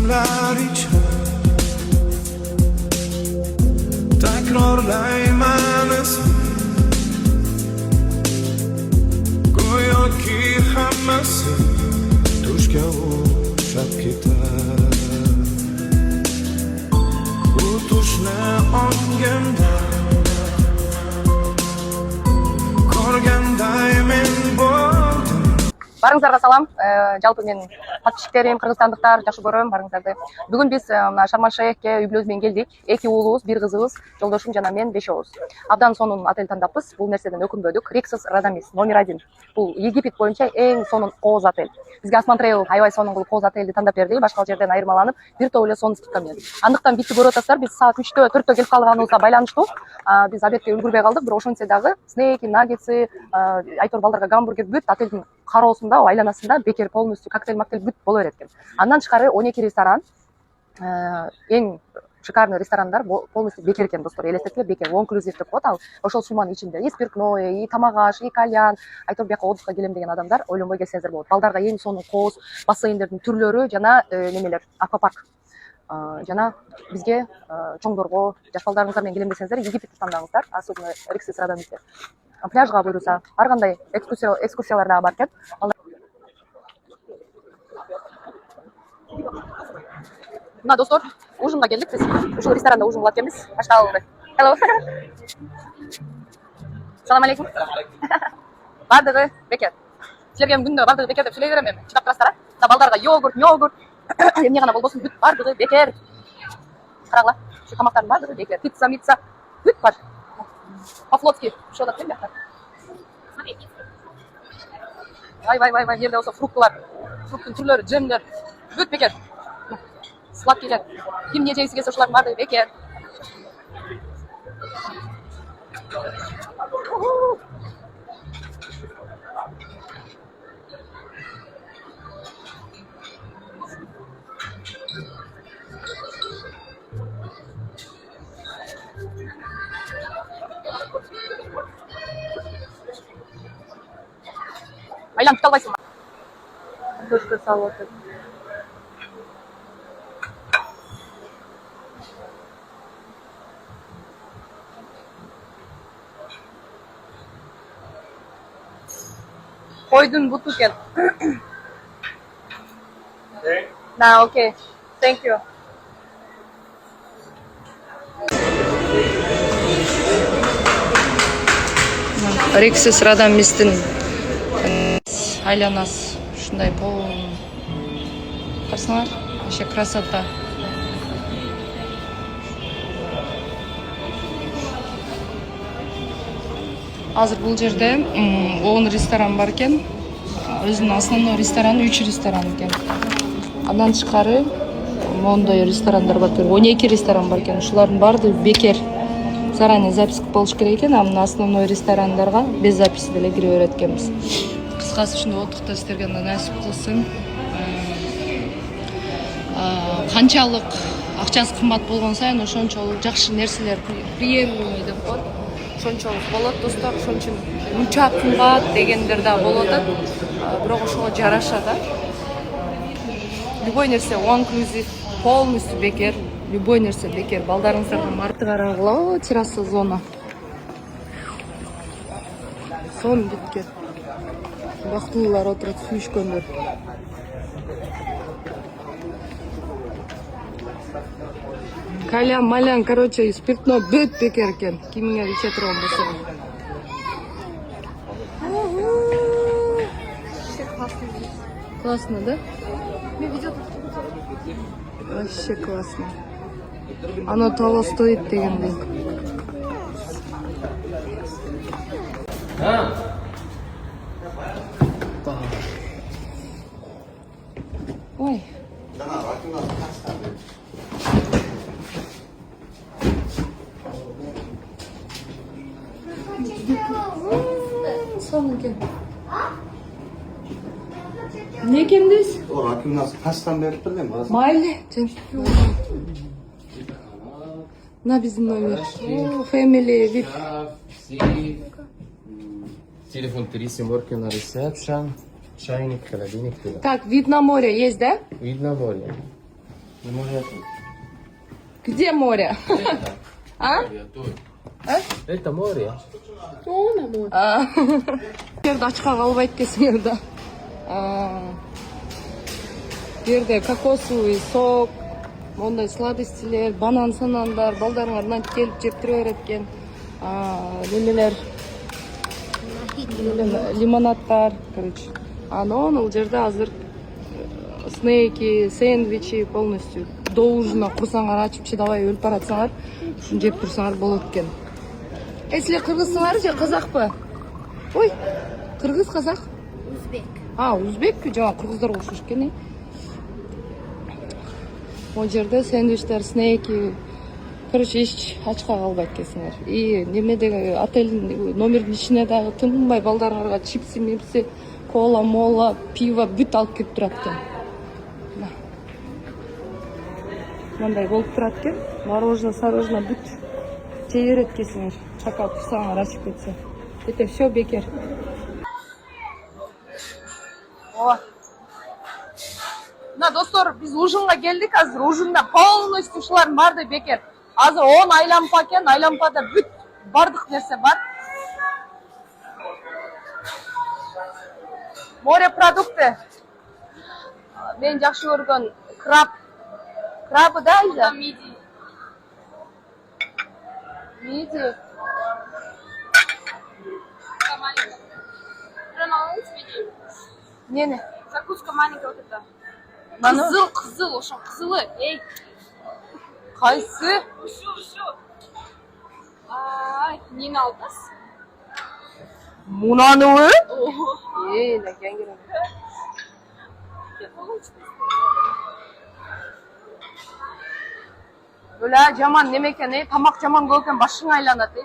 sirlar ichra takrorlayman ismini, go'yoki hammasi tushga o'xshab ketar. Bu tushni ongimda ko'rganday men bo'ldim. Барыңыздарга салам. Жалпы мен подписчиктерим, кыргызстандыктар жакшы көрөм барыңыздарды. Бүгүн биз мына Шарм-эль-Шейхке үй-бүлөбүз менен келдик. 2 уулубуз, 1 кызыбыз, жолдошум жана мен 5 Абдан сонун отель тандаппыз. Бул нерседен өкүнбөдүк. Rixos Radamis номер 1. Бул Египет боюнча эң сонун кооз отель. Бизге Осман Travel аябай сонун кылып кооз отельди тандап берди. Башка жерден айырмаланып, бир топ эле сонун скидка менен. Андыктан битти көрүп атасыздар. Биз саат 3-тө, 4-тө келип калганыбызга байланыштуу. Биз обедке үлгүрбөй калдык. Бирок ошентсе дагы снеки, наггетси, айтор балдарга гамбургер бүт отельдин кароосунда, айланасында бекер полностью коктейль бүт боло берет экен. Андан тышкары 12 ресторан, эң шикарный ресторандар полностью бекер экен, достор. Элестетиңер, бекер, all inclusive деп коет ал. Ошол сумманын ичинде и спиртное, и тамак аш, и кальян, айтор бияка отдыхка келем деген адамдар ойлонбой келсеңиздер болот. Балдарга эң сонун кооз, бассейндердин түрлөрү жана немелер, аквапарк. Жана бизге чоңдорго, жаш балдарыңыздар менен келем десеңиздер, Египетти тандаңыздар, особенно Rixos Radamis'те. Пляжга буйруса, ар кандай экскурсиялар дагы бар экен. Мына достор, ужинга келдик биз. Ушул ресторанда ужин кылып келебиз. Башталды. Hello. Салам алейкум. Бардыгы бекер. Силерге күндө бардыгы бекер деп сүйлөй берем эми. Чыдап турасыздар, а? Балдарга йогурт, эмне гана болбосун бүт бардыгы бекер. Карагыла, ушу тамактардын бардыгы бекер. Пицца, бүт бар. По-флотски, ошо да кем бияка. Вай, жерде болсо фруктылар, фруктун түрлөрү, джемдер, бүт бекер. Сладкийлер. Ким не жегиси келсе ошолардын баардыгы бекер. Айланып кете албайсың. Көшкө салып отур. Койдун буту экен. На, окей. Thank you. Rixos Radamis'tin айланасы ушундай полный. Карасаңар, вообще красота. Азыр бул жерде 10 ресторан бар экен. Өзүнүн основной рестораны 3 ресторан экен. Андан тышкары мондой ресторандар бар экен. 12 ресторан бар экен. Ушулардын баардыгы бекер. Заранее запись кылып болуш керек экен. Мына основной ресторандарга без записи деле кире берет экенбиз. Кыскасы ушундай отдыхта силерге насип кылсын. Канчалык акчасы кымбат болгон сайын ошончолук жакшы нерселер приемлемый деп коет. Ошончолук болот, достор. Ошон үчүн мынча кымбат дегендер да болот. Бирок ошого жараша да. Любой нерсе all inclusive, полностью бекер. Любой нерсе бекер. Балдарыңыздарга марты карагыла, терраса зона. Сон бекер. Бактылуулар отурат, сүйүшкөндөр. Кальян, малян, короче, спиртно бүт бекер экен. Кимиңер иче турган болсо. Классно, да? Вообще классно. Оно того стоит дегендей. Ой. Son eкен. Ne ekendiniz? O hakim nasıl kaçtan beri bilmiyorum. Mahalle. На bizim номер. Family VIP. Телефон 3 семерки на ресепшн, чайник, холодильник. Так, вид на море есть, да? Вид на море. Не море. Где море? А? Тут. А? Это море. Жерде ачка калбайт десеңер да. Бу жерде кокосовый сок, мондай сладостилер, банан санандар, балдарыңар мынантип келип жеп тура берет экен. Немелер лимонадтар, короче. Анан ал жерде азыр снеки, сэндвичи полностью до ужина курсаңар ачып чыдабай өлүп баратсаңар, ушуну жеп турсаңар болот экен. Силер кыргызсыңар же казакпы? Ой, кыргыз, казак? Узбек. Узбек, жана кыргыздарга окшош экен. Ол жерде сэндвичтер, снеки, короче, эч ачка калбайт экенсиңер. И немедеги отелдин номердин ичине дагы тынбай балдарыңарга чипси, мипси, кола, мола, пиво бүт алып келип турат экен. Мындай болуп турат экен. Мороженое, сороженое бүт жей берет экенсиңер. Чакап турсаңар ачып кетсе. Это все бекер. Мына достор, биз ужинга келдик. Азыр ужинда полностью ушулардын баары бекер. Азыр 10 айлампа экен, айлампада бүт бардык нерсе бар. Морепродукты. Мен жакшы көргөн краб. Крабы да, Айза? Миди. Миди. Не. Закуска маленькая вот эта. Маны? Кызыл, ошо кызылы. Эй. Кайсы? Ушу. Нени алдыңыз? Мунаныбы? Ого. Нәкен керек. Бөля жаман неме экен, тамак жаман көп экен, башың айланат.